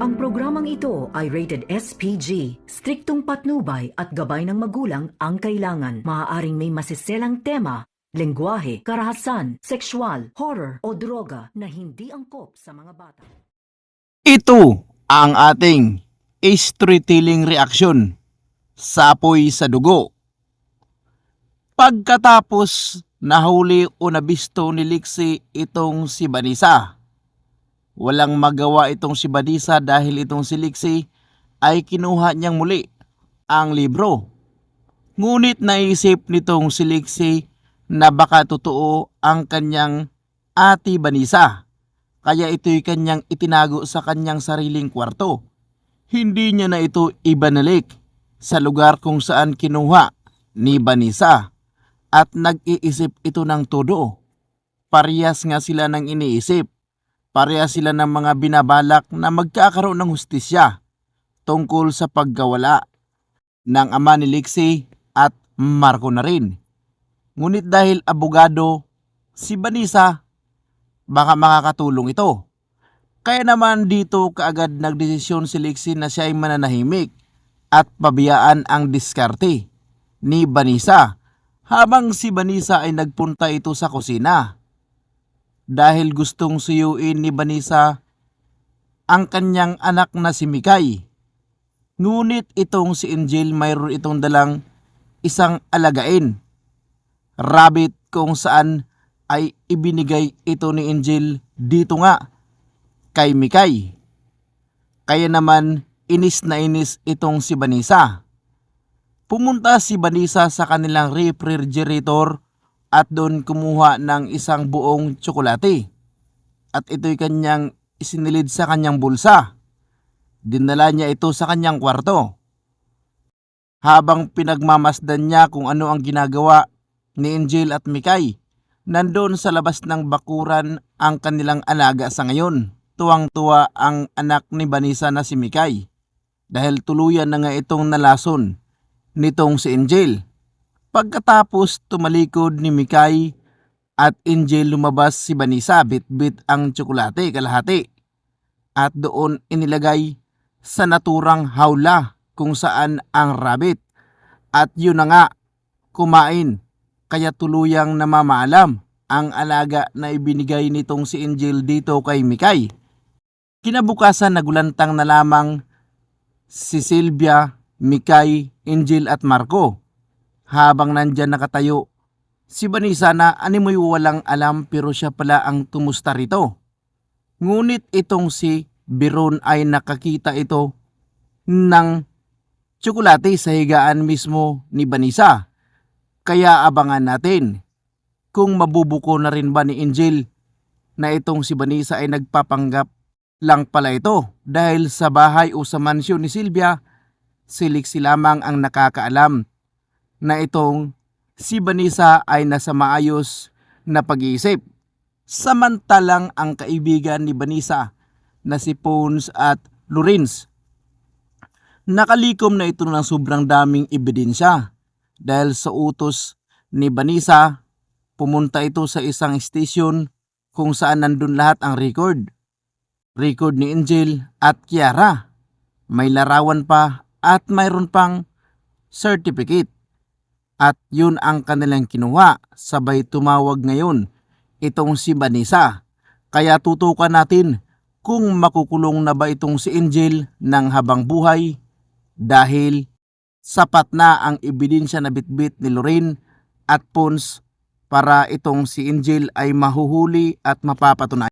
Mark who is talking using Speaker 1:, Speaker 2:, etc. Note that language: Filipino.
Speaker 1: Ang programang ito ay rated SPG. Striktong patnubay at gabay ng magulang ang kailangan. Maaaring may masiselang tema, lengguwahe, karahasan, sexual, horror o droga na hindi angkop sa mga bata.
Speaker 2: Ito ang ating storytelling reaction. Sapoy sa dugo. Pagkatapos nahuli o nabisto ni Lixie itong si Vanessa, walang magawa itong si Vanessa dahil itong si Lixie ay kinuha niyang muli ang libro. Ngunit naisip nitong si Lixie na baka totoo ang kanyang ate Vanessa, kaya ito'y kanyang itinago sa kanyang sariling kwarto. Hindi niya na ito ibinalik sa lugar kung saan kinuha ni Vanessa at nag-iisip ito ng todo. Parehas nga sila ng iniisip. Parehas sila ng mga binabalak na magkakaroon ng hustisya tungkol sa pagkawala ng ama ni Lixie at Marco na rin. Ngunit dahil abogado si Vanessa, baka makakatulong ito. Kaya naman dito kaagad nagdesisyon si Lixie na siya ay mananahimik at pabiyaan ang diskarte ni Vanessa habang si Vanessa ay nagpunta ito sa kusina. Dahil gustong suyuin ni Vanessa ang kanyang anak na si Mikay. Ngunit itong si Angel mayroon itong dalang isang alagain, rabbit, kung saan ay ibinigay ito ni Angel dito nga kay Mikay. Kaya naman inis na inis itong si Vanessa. Pumunta si Vanessa sa kanilang refrigerator at doon kumuha ng isang buong tsokolate. At ito'y kanyang isinilid sa kanyang bulsa. Dinala niya ito sa kanyang kwarto. Habang pinagmamasdan niya kung ano ang ginagawa ni Angel at Mikay, nandoon sa labas ng bakuran ang kanilang alaga sa ngayon. Tuwang-tuwa ang anak ni Vanessa na si Mikay dahil tuluyan na nga itong nalason nitong si Angel. Pagkatapos tumalikod ni Mikay at Angel, lumabas si Vanessa, bit-bit ang tsokolate kalahati at doon inilagay sa naturang hawla kung saan ang rabbit. At yun na nga, kumain, kaya tuluyang namamaalam ang alaga na ibinigay nitong si Angel dito kay Mikay. Kinabukasan nagulantang na lamang si Sylvia, Mikay, Angel at Marco. Habang nandyan nakatayo si Vanessa na animoy walang alam pero siya pala ang tumusta rito. Ngunit itong si Biron ay nakakita ito ng tsokolate sa higaan mismo ni Vanessa. Kaya abangan natin kung mabubuko na rin ba ni Angel na itong si Vanessa ay nagpapanggap lang pala ito dahil sa bahay o sa mansyon ni Sylvia, si Lixie lamang ang nakakaalam na itong si Vanessa ay nasa maayos na pag-iisip. Samantalang ang kaibigan ni Vanessa na si Pons at Lorenz, nakalikom na ito ng sobrang daming ebidensya dahil sa utos ni Vanessa. Pumunta ito sa isang station kung saan nandun lahat ang record ni Angel at Kiara. May larawan pa at mayroon pang certificate. At yun ang kanilang kinuha. Sabay tumawag ngayon itong si Vanessa. Kaya tutukan natin kung makukulong na ba itong si Angel ng habang buhay dahil sapat na ang ebidensya na bitbit ni Lorraine at Pons para itong si Angel ay mahuhuli at mapapatunayan.